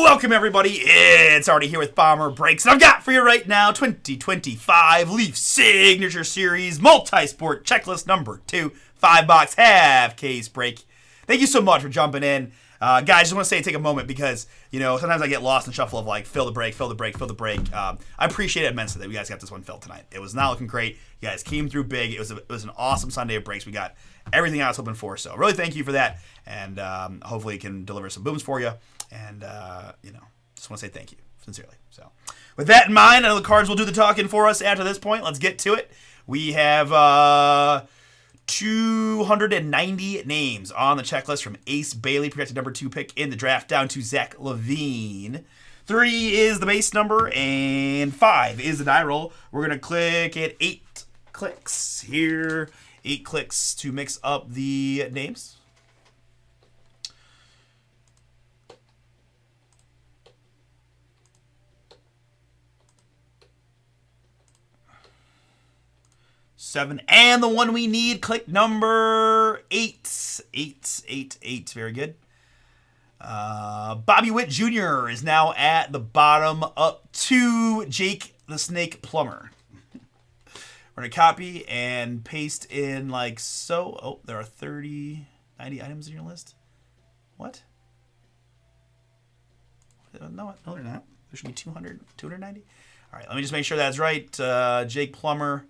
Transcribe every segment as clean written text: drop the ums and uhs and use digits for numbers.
Welcome, everybody. It's already here with Bomber Breaks, and I've got for you right now 2025 Leaf Signature Series Multi-Sport Checklist number 2, 5-box half case break. Thank you so much for jumping in. Guys, just want to take a moment because, sometimes I get lost in the shuffle of like, fill the break. I appreciate it immensely that you guys got this one filled tonight. It was not looking great. You guys came through big. It was an awesome Sunday of breaks. We got everything I was hoping for. So really thank you for that. And hopefully it can deliver some booms for you. And, just want to say thank you, sincerely. So, with that in mind, I know the cards will do the talking for us after this point. Let's get to it. We have 290 names on the checklist from Ace Bailey, projected number 2 pick in the draft, down to Zach Levine. 3 is the base number, and 5 is the die roll. We're going to click at 8 clicks here. 8 clicks to mix up the names. Seven, and the one we need, click number 8. 8. Very good. Bobby Witt Jr. is now at the bottom, up to Jake the Snake Plumber. We're going to copy and paste in like so. Oh, there are 90 items in your list. What? No, they're not. There should be 290. All right, let me just make sure that's right. Jake Plumber.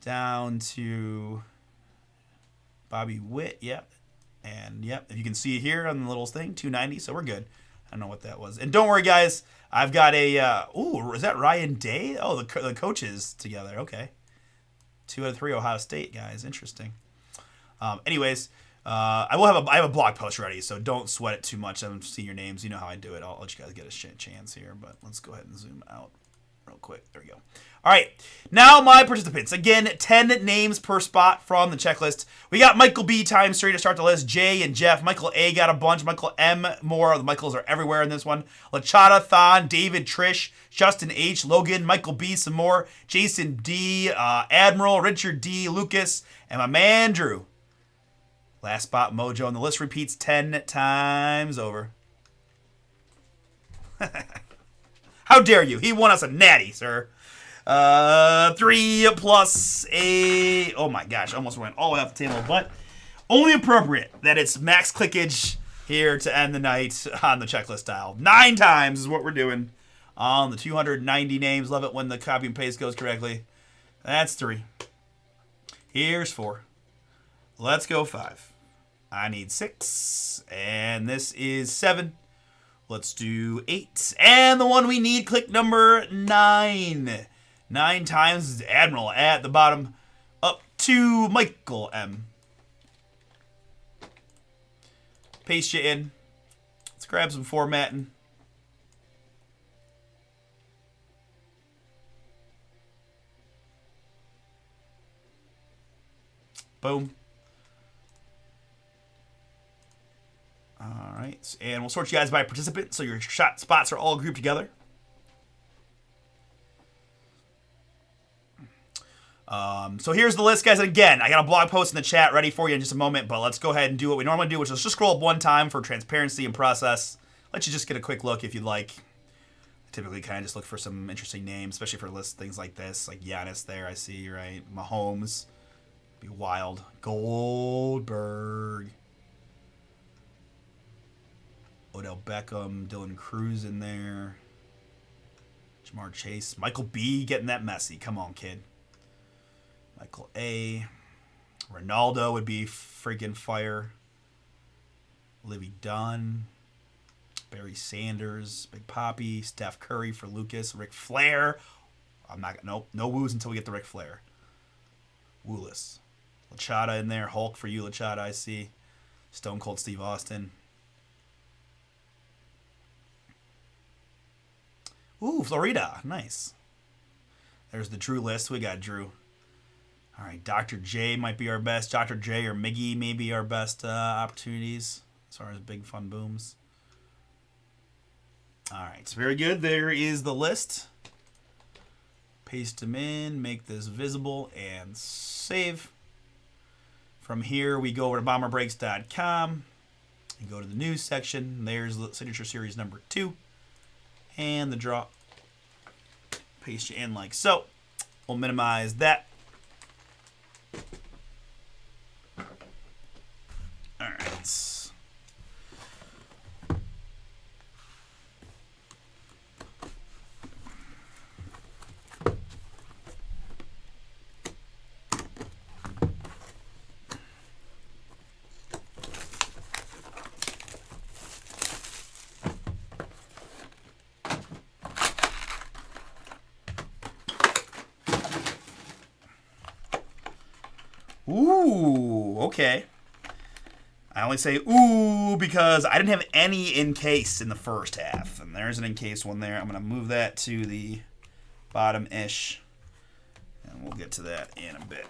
Down to Bobby Witt, yep. And, yep, if you can see it here on the little thing, 290, so we're good. I don't know what that was. And don't worry, guys, I've got a, is that Ryan Day? Oh, the coaches together, okay. 2 out of 3 Ohio State guys, interesting. Anyways, I have a blog post ready, so don't sweat it too much. I'm seeing your names. You know how I do it. I'll let you guys get a chance here, but let's go ahead and zoom out real quick. There we go. All right, now my participants. Again, 10 names per spot from the checklist. We got Michael B times 3 to start the list. Jay and Jeff. Michael A got a bunch. Michael M more. The Michaels are everywhere in this one. Lachata, Thon, David, Trish, Justin H, Logan, Michael B some more. Jason D, Admiral, Richard D, Lucas, and my man Drew. Last spot, Mojo, and the list repeats 10 times over. How dare you? He won us a natty, sir. 3 plus a... Oh my gosh, almost went all the way off the table. But only appropriate that it's max clickage here to end the night on the checklist style. 9 times is what we're doing on the 290 names. Love it when the copy and paste goes correctly. That's 3. Here's 4. Let's go 5. I need 6. And this is 7. Let's do 8. And the one we need, click number 9. 9 times is Admiral at the bottom, up to Michael M. Paste you in. Let's grab some formatting. Boom. All right, and we'll sort you guys by participant, so your shot spots are all grouped together. So here's the list, guys. And again, I got a blog post in the chat ready for you in just a moment, but let's go ahead and do what we normally do, which is just scroll up one time for transparency and process. Let you just get a quick look if you'd like. I typically kind of just look for some interesting names, especially for lists, things like this, like Giannis there, I see, right? Mahomes. Be wild. Goldberg. Odell Beckham, Dylan Cruz in there. Jamar Chase. Michael B getting that messy. Come on, kid. Michael A. Ronaldo would be freaking fire. Livy Dunn. Barry Sanders. Big Poppy. Steph Curry for Lucas. Ric Flair. No woos until we get to Ric Flair. Wooless. Lachata in there. Hulk for you, Lachata, I see. Stone Cold Steve Austin. Ooh, Florida. Nice. There's the Drew list. We got Drew. All right, Dr. J might be our best. Dr. J or Miggy may be our best opportunities as far as big fun booms. All right, so very good. There is the list. Paste them in, make this visible, and save. From here, we go over to bomberbreaks.com and go to the news section. There's the signature series number 2. and the draw. Paste you in like so. We'll minimize that. All right. Ooh, okay. I only say ooh because I didn't have any encased in the first half. And there's an encased one there. I'm going to move that to the bottom-ish. And we'll get to that in a bit.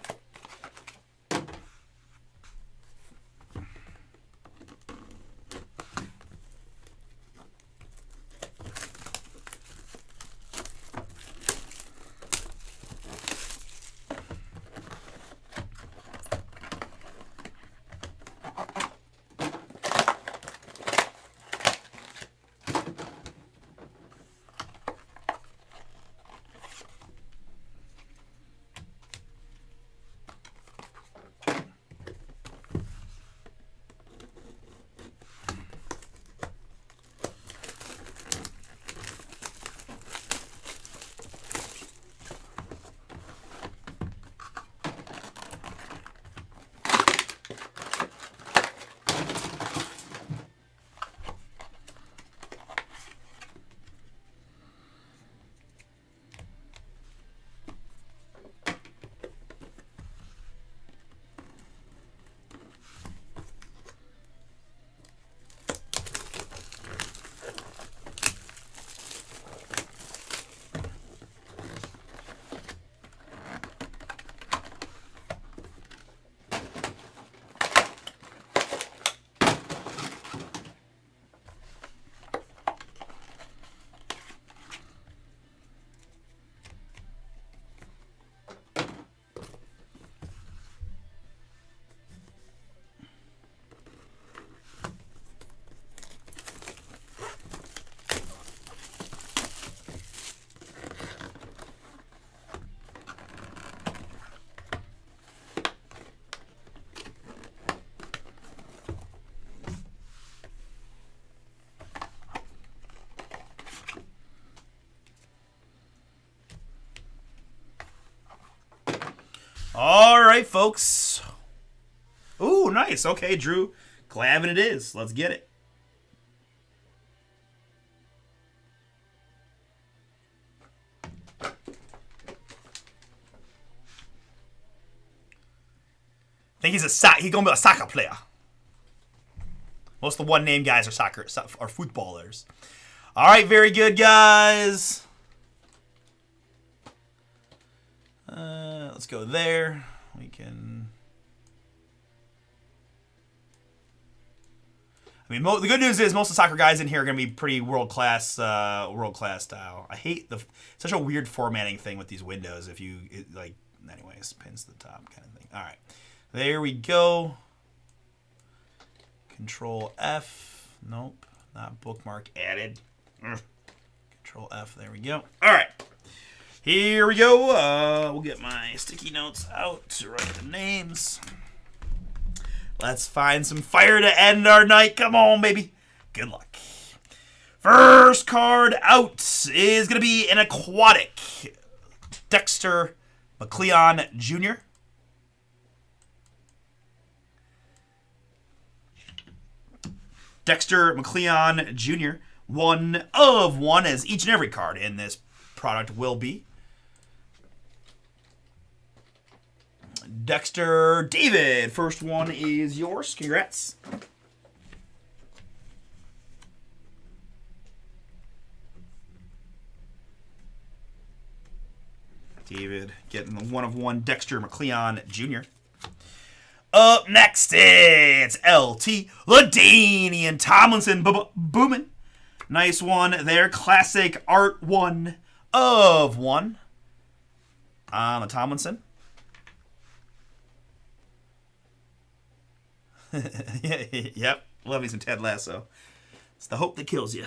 All right, folks. Ooh, nice. Okay, Drew. Glavin it is. Let's get it. I think he's gonna be a soccer player. Most of the one-name guys are footballers. All right, very good, guys. Let's go there. We can. I mean, the good news is most of the soccer guys in here are going to be pretty world class style. I hate such a weird formatting thing with these windows. If you anyways, pins to the top kind of thing. All right, there we go. Control F. Nope, not bookmark added. Control F. There we go. All right. Here we go. We'll get my sticky notes out to write the names. Let's find some fire to end our night. Come on, baby. Good luck. First card out is going to be an aquatic. Dexter McLeon Jr. Dexter McLeon Jr. 1 of 1, as each and every card in this product will be. Dexter David, first one is yours. Congrats. David getting the 1 of 1 Dexter McLeon Jr. Up next, it's LT LaDainian Tomlinson Boomin. Nice one there. Classic art 1 of 1 on the Tomlinson. Yep. Love me some Ted Lasso. It's the hope that kills you.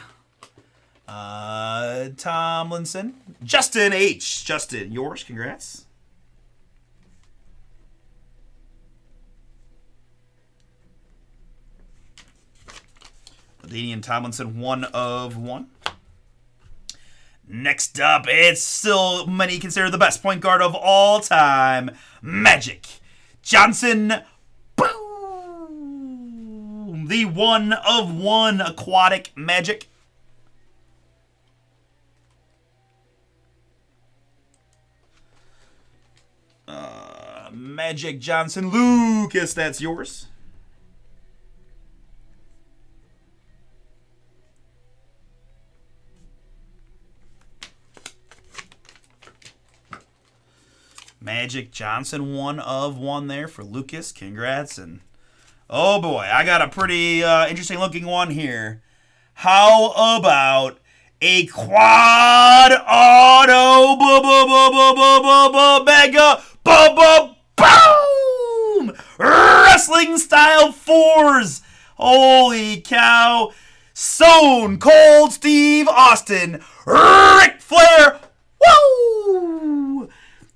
Tomlinson. Justin H. Justin, yours. Congrats. LaDainian Tomlinson, 1 of 1. Next up, it's still many consider the best point guard of all time, Magic Johnson. Boom! The 1 of 1 aquatic Magic. Magic Johnson. Lucas, that's yours. Magic Johnson, 1 of 1 there for Lucas. Congrats. And oh boy, I got a pretty interesting looking one here. How about a quad auto mega boom wrestling style 4s? Holy cow! Stone Cold Steve Austin, Ric Flair, woo!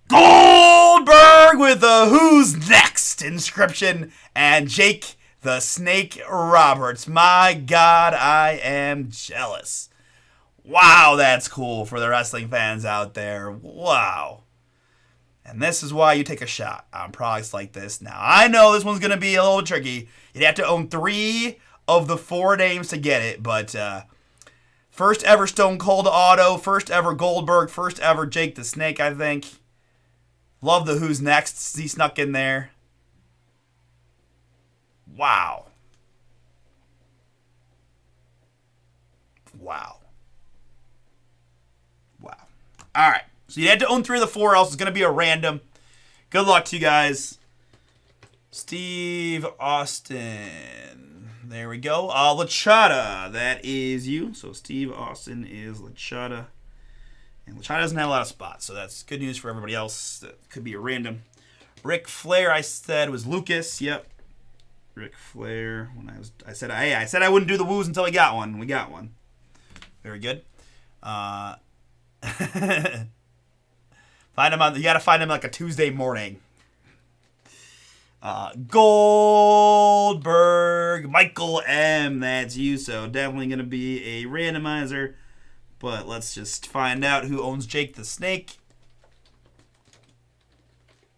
Goldberg with a "Who's Next" inscription, and Jake the Snake Roberts. My God, I am jealous. Wow, that's cool for the wrestling fans out there. Wow. And this is why you take a shot on products like this. Now, I know this one's going to be a little tricky. You'd have to own 3 of the 4 names to get it, but first ever Stone Cold auto, first ever Goldberg, first ever Jake the Snake, I think. Love the "Who's Next" he snuck in there. Wow. Wow. Wow. All right. So you had to own 3 of the 4, else it's going to be a random. Good luck to you guys. Steve Austin. There we go. Lachata. That is you. So Steve Austin is Lachata. And Lachata doesn't have a lot of spots, so that's good news for everybody else. That could be a random. Ric Flair, I said, was Lucas. Yep. Ric Flair. I said I wouldn't do the woos until we got one. We got one. Very good. Find him on. You got to find him like a Tuesday morning. Goldberg, Michael M. That's you. So definitely gonna be a randomizer. But let's just find out who owns Jake the Snake.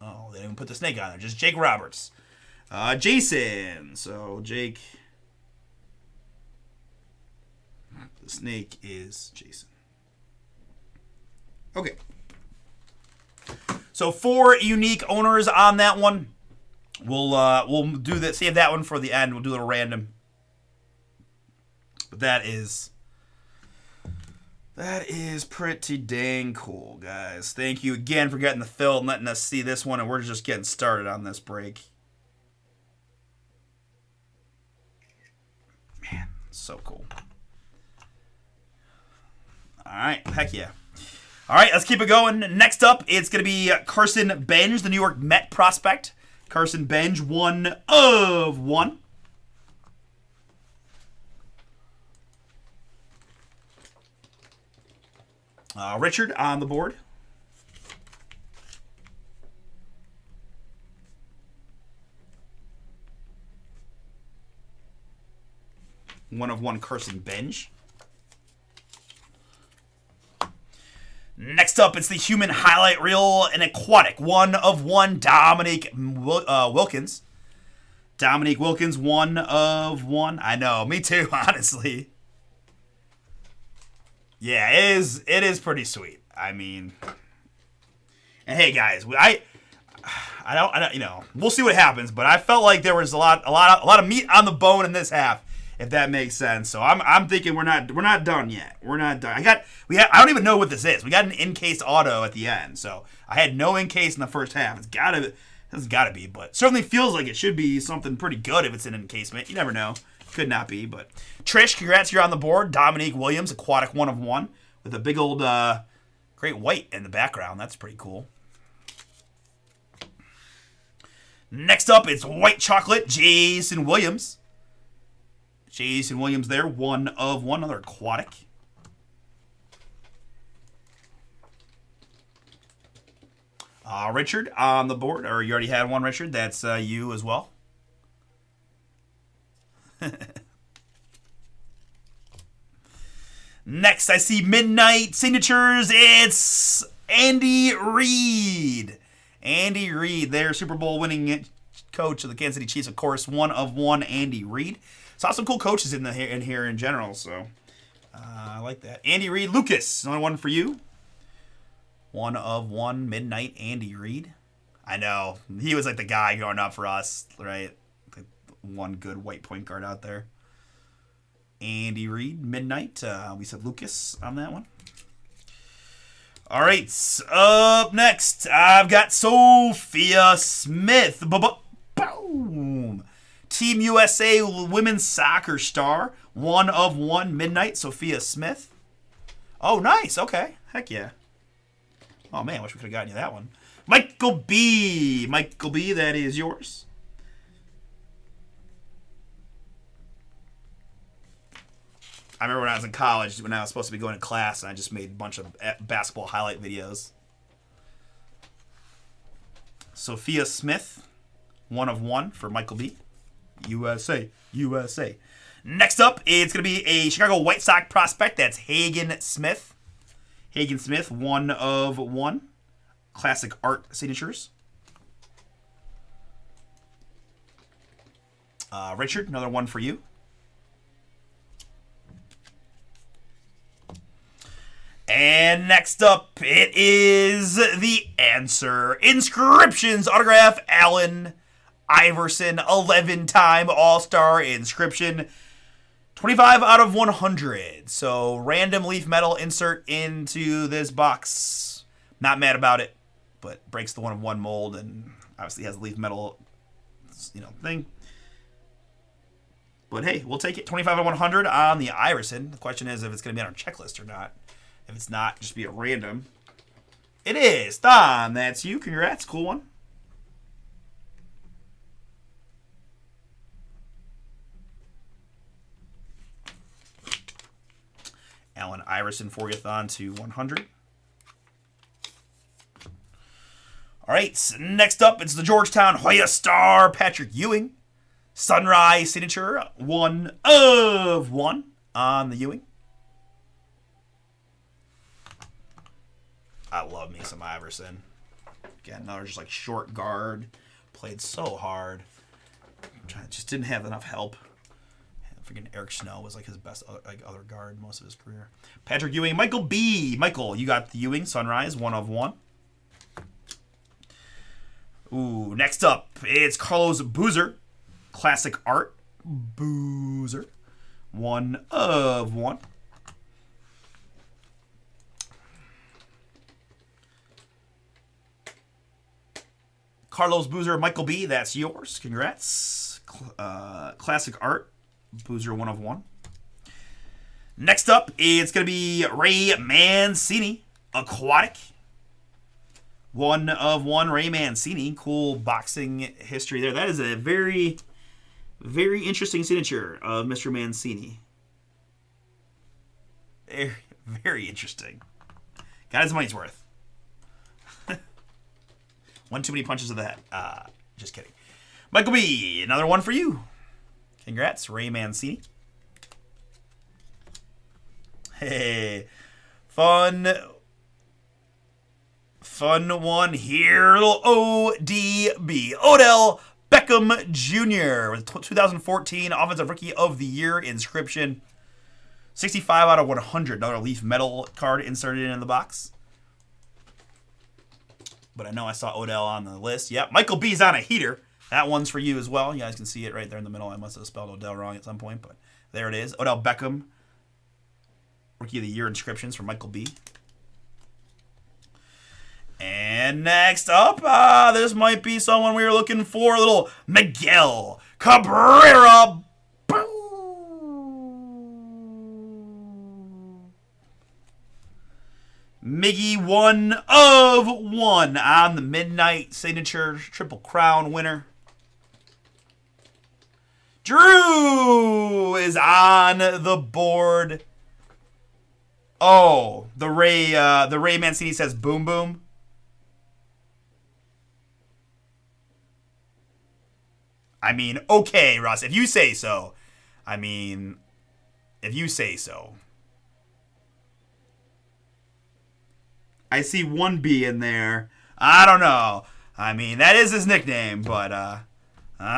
Oh, they didn't even put the snake on there. Just Jake Roberts. Jason. So Jake. The snake is Jason. Okay. So 4 unique owners on that one. We'll do that. Save that one for the end. We'll do a little random. But that is pretty dang cool, guys. Thank you again for getting the fill and letting us see this one, and we're just getting started on this break. Man, so cool. All right, heck yeah. All right, let's keep it going. Next up, it's going to be Carson Benj, the New York Met prospect. Carson Benj, 1 of 1. Richard on the board. One of 1 Carson Benj. Next up, it's the human highlight reel, an aquatic 1 of 1 Dominique Wilkins. Dominique Wilkins, 1 of 1. I know, me too, honestly. Yeah, it is pretty sweet. I mean, and hey guys, I don't, you know, we'll see what happens, but I felt like there was a lot of meat on the bone in this half, if that makes sense. So I'm thinking we're not done yet. We're not done. I don't even know what this is. We got an encased auto at the end, so I had no encase in the first half. It's gotta be, but certainly feels like it should be something pretty good if it's an encasement. You never know. Could not be, but Trish, congrats, you're on the board. Dominique Williams, aquatic 1 of 1 with a big old great white in the background. That's pretty cool. Next up, it's white chocolate, Jason Williams. Jason Williams there, 1 of 1, another aquatic. Richard on the board, or you already had one, Richard. That's you as well. Next, I see Midnight Signatures. It's Andy Reid. Andy Reid, their Super Bowl winning coach of the Kansas City Chiefs, of course, 1 of 1 Andy Reid. Saw some cool coaches in here in general, so I like that. Andy Reid, Lucas, another one for you. 1 of 1 Midnight Andy Reid. I know, he was like the guy growing up for us, right? Like one good white point guard out there. Andy Reid, Midnight. We said Lucas on that one. All right, up next, I've got Sophia Smith. Boom. Team USA women's soccer star. 1 of 1 Midnight, Sophia Smith. Oh, nice. Okay. Heck yeah. Oh, man, I wish we could have gotten you that one. Michael B. Michael B, that is yours. I remember when I was in college, when I was supposed to be going to class, and I just made a bunch of basketball highlight videos. Sophia Smith, 1 of 1 for Michael B. USA, USA. Next up, it's going to be a Chicago White Sox prospect. That's Hagen Smith. Hagen Smith, 1 of 1. Classic art signatures. Richard, another one for you. And next up, it is the answer. Inscriptions autograph, Allen Iverson, 11-time All-Star inscription. 25 out of 100. So, random leaf metal insert into this box. Not mad about it, but breaks the 1 of 1 mold and obviously has the leaf metal, thing. But hey, we'll take it. 25 out of 100 on the Iverson. The question is if it's going to be on our checklist or not. If it's not, just be a random. It is. Don, that's you. Congrats. Cool one. Allen Iverson, 40th on to 100. All right. Next up, it's the Georgetown Hoya star, Patrick Ewing. Sunrise signature, 1 of 1 on the Ewing. I love me some Iverson. Again, another just like short guard. Played so hard. Just didn't have enough help. Freaking Eric Snow was like his best other guard most of his career. Patrick Ewing. Michael B. Michael, you got the Ewing. Sunrise, 1 of 1. Ooh, next up, it's Carlos Boozer. Classic art. Boozer. 1 of 1. Carlos Boozer, Michael B, that's yours. Congrats. Classic art. Boozer, 1 of 1. Next up, it's going to be Ray Mancini. Aquatic. 1 of 1 Ray Mancini. Cool boxing history there. That is a very, very interesting signature of Mr. Mancini. Very, very interesting. Got his money's worth. One too many punches to the head. Just kidding. Michael B, another one for you. Congrats, Ray Mancini. Hey, fun one here. Little ODB. Odell Beckham Jr. with 2014 Offensive Rookie of the Year inscription. 65 out of 100. Another leaf metal card inserted in the box. But I know I saw Odell on the list. Yep, Michael B's on a heater. That one's for you as well. You guys can see it right there in the middle. I must have spelled Odell wrong at some point, but there it is. Odell Beckham, Rookie of the Year inscriptions for Michael B. And next up, this might be someone we were looking for. A little Miguel Cabrera. Miggy, 1 of 1 on the Midnight Signature Triple Crown winner. Drew is on the board. Oh, the Ray Mancini says boom boom. I mean, okay, Russ, if you say so. I mean, if you say so. I see 1B in there. I don't know. I mean, that is his nickname, but I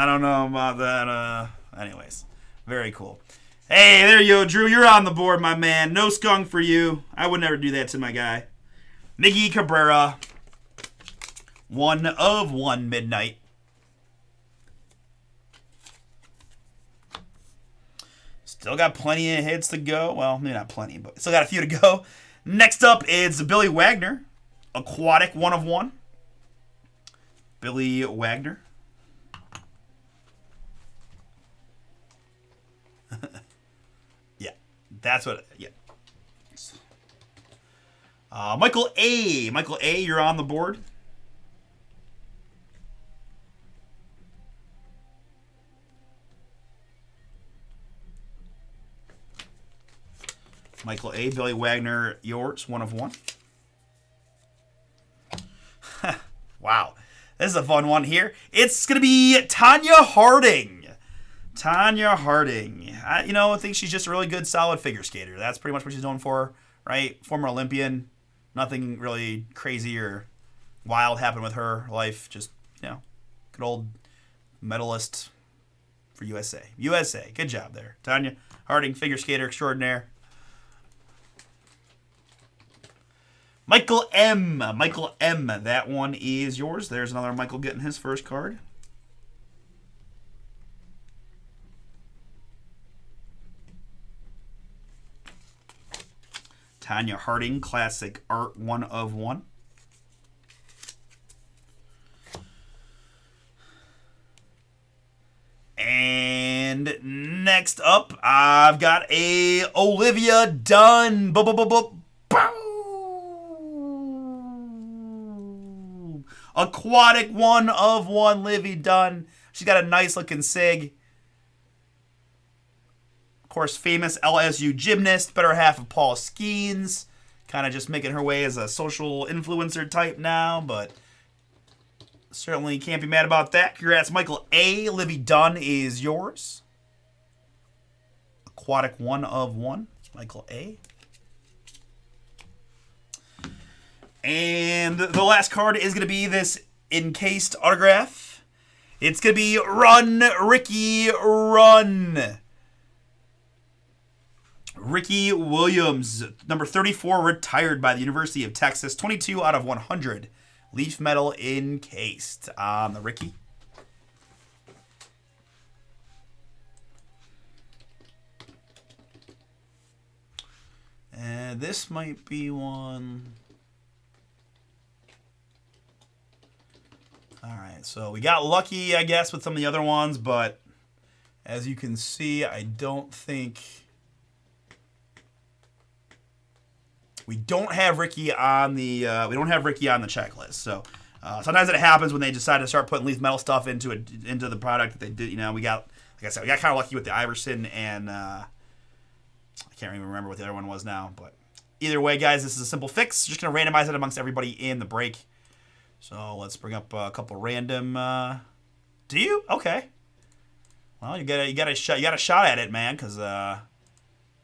don't know about that. Anyways, very cool. Hey, there you go, Drew. You're on the board, my man. No skunk for you. I would never do that to my guy. Miggy Cabrera. 1 of 1 midnight. Still got plenty of hits to go. Well, maybe not plenty, but still got a few to go. Next up is Billy Wagner. Aquatic 1 of 1. Billy Wagner. Yeah, that's what. Yeah. Michael A. Michael A. You're on the board. Michael A. Billy Wagner, yours, 1 of 1. Wow. This is a fun one here. It's going to be Tanya Harding. Tanya Harding. I think she's just a really good, solid figure skater. That's pretty much what she's known for, right? Former Olympian. Nothing really crazy or wild happened with her life. Just, good old medalist for USA. USA. Good job there. Tanya Harding, figure skater extraordinaire. Michael M. Michael M. That one is yours. There's another Michael getting his first card. Tanya Harding, classic art, 1 of 1. And next up, I've got a Olivia Dunn. Aquatic 1 of 1, Livy Dunn. She's got a nice looking sig. Of course, famous LSU gymnast, better half of Paul Skeens. Kind of just making her way as a social influencer type now, but certainly can't be mad about that. Congrats, Michael A. Livy Dunn is yours. Aquatic 1 of 1. Michael A. And the last card is going to be this encased autograph. It's going to be Run, Ricky, Run. Ricky Williams, number 34, retired by the University of Texas. 22 out of 100. Leaf metal encased on the Ricky. And this might be one. All right, so we got lucky, I guess, with some of the other ones, but as you can see, I don't think we don't have Ricky on the checklist. So sometimes it happens when they decide to start putting leaf metal stuff into the product that they did. We got, like I said, we got kind of lucky with the Iverson and I can't even remember what the other one was now. But either way, guys, this is a simple fix. Just gonna randomize it amongst everybody in the break. So let's bring up a couple random. Do you? Okay. Well, you got a shot at it, man, because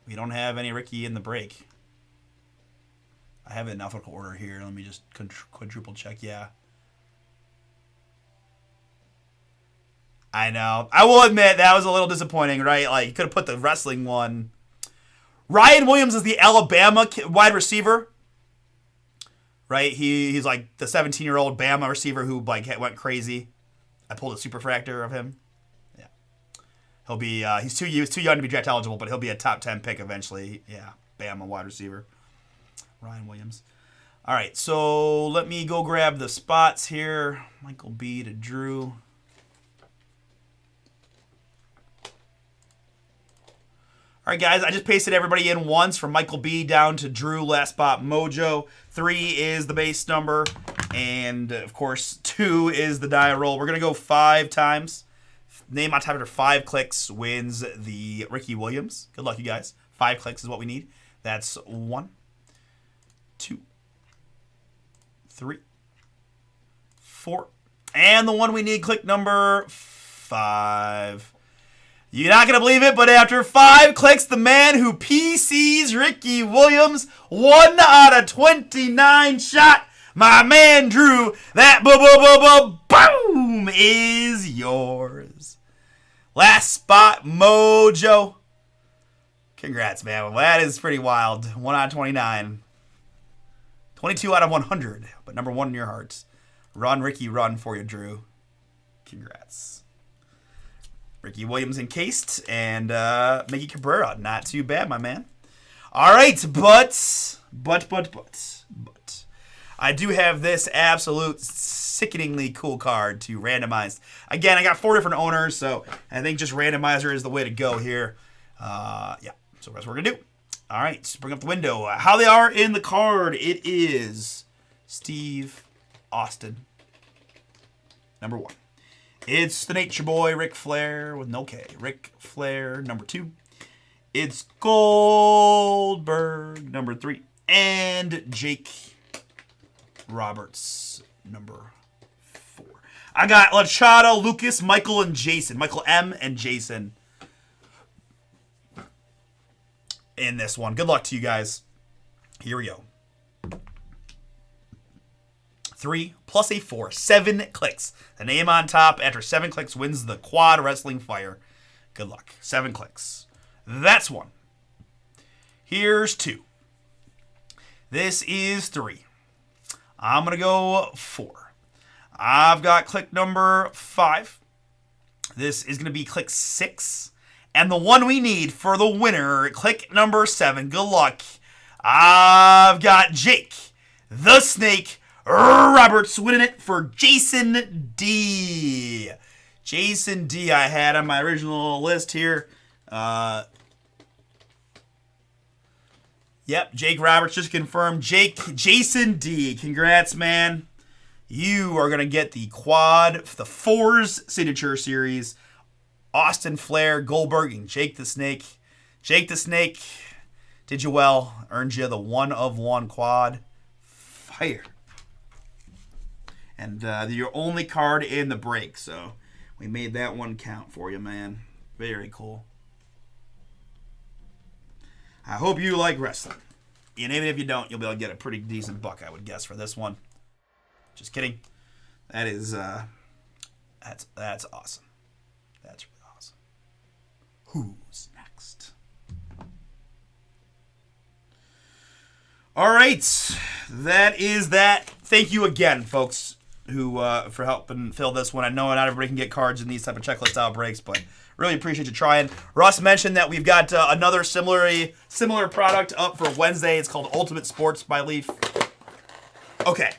we don't have any Ricky in the break. I have it in alphabetical order here. Let me just quadruple check. Yeah. I know. I will admit that was a little disappointing, right? Like, you could have put the wrestling one. Ryan Williams is the Alabama wide receiver. Right? He's like the 17-year-old Bama receiver who went crazy. I pulled a superfractor of him. Yeah. He'll be he's too young to be draft eligible, but he'll be a top 10 pick eventually. Yeah. Bama wide receiver. Ryan Williams. All right, so let me go grab the spots here. Michael B to Drew. All right, guys, I just pasted everybody in once from Michael B down to Drew, last spot, Mojo. 3 is the base number, and, of course, 2 is the die roll. We're going to go 5 times. Name on top after 5 clicks wins the Ricky Williams. Good luck, you guys. 5 clicks is what we need. That's 1, 2, 3, 4. And the one we need, click number 5. 5. You're not going to believe it, but after 5 clicks, the man who PCs Ricky Williams, 1 out of 29 shot, my man Drew, that boom is yours. Last spot, Mojo. Congrats, man. Well, that is pretty wild. 1 out of 29. 22 out of 100, but number 1 in your hearts. Run, Ricky, run for you, Drew. Congrats. Ricky Williams encased, and Miggy Cabrera. Not too bad, my man. All right, but I do have this absolute sickeningly cool card to randomize. Again, I got 4 different owners, so I think just randomizer is the way to go here. Yeah, so that's what we're going to do. All right, let's bring up the window. How they are in the card, it is Steve Austin, number 1. It's the Nature Boy, Ric Flair, with no K. Ric Flair, number 2. It's Goldberg, number 3. And Jake Roberts, number 4. I got Lachado, Lucas, Michael, and Jason. Michael M. and Jason in this one. Good luck to you guys. Here we go. 3 plus a 4. 7 clicks. The name on top after 7 clicks wins the Quad Wrestling Fire. Good luck. 7 clicks. That's 1. Here's 2. This is 3. I'm going to go 4. I've got click number 5. This is going to be click 6. And the one we need for the winner, click number 7. Good luck. I've got Jake, the Snake Roberts, winning it for Jason D. Jason D. I had on my original list here. Yep, Jake Roberts just confirmed. Jason D. Congrats, man. You are going to get the quad, the Fours Signature Series. Austin Flair, Goldberg, and Jake the Snake. Jake the Snake, did you well. Earned you the 1 of 1 quad. Fire. And your only card in the break, so we made that one count for you, man. Very cool. I hope you like wrestling. And even if you don't, you'll be able to get a pretty decent buck, I would guess, for this one. Just kidding. That is, that's awesome. That's really awesome. Who's next? All right. That is that. Thank you again, folks, who for helping fill this one. I know not everybody can get cards in these type of checklist outbreaks, but really appreciate you trying. Russ mentioned that we've got another similar product up for Wednesday. It's called Ultimate Sports by Leaf. Okay.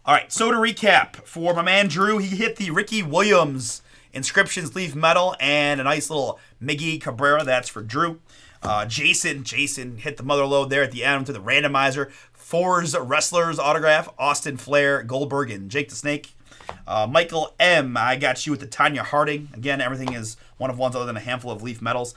All right, so to recap, for my man Drew, he hit the Ricky Williams Inscriptions Leaf Metal and a nice little Miggy Cabrera. That's for Drew. Jason hit the mother load there at the end to the randomizer. Fours Wrestlers autograph, Austin Flair, Goldberg, and Jake the Snake. Michael M., I got you with the Tanya Harding. Again, everything is 1 of 1s other than a handful of Leaf Metals.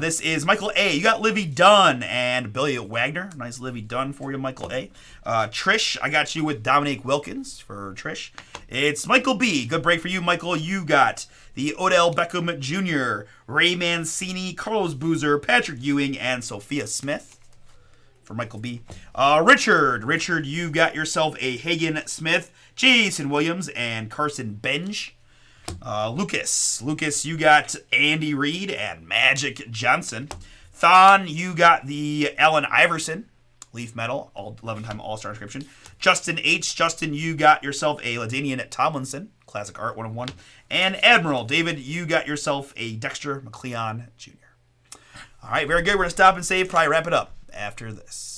This is Michael A. You got Livy Dunn and Billy Wagner. Nice Livy Dunn for you, Michael A. Trish, I got you with Dominique Wilkins for Trish. It's Michael B. Good break for you, Michael. You got the Odell Beckham Jr., Ray Mancini, Carlos Boozer, Patrick Ewing, and Sophia Smith for Michael B. Richard, you got yourself a Hagen Smith, Jason Williams, and Carson Benj. Lucas, you got Andy Reid and Magic Johnson. Thon, you got the Allen Iverson Leaf Metal, 11-time All-Star inscription. Justin, you got yourself a LaDainian Tomlinson, classic art, 1 of 1. And Admiral David, you got yourself a Dexter McLeon Jr. All right, very good. We're going to stop and save, probably wrap it up after this.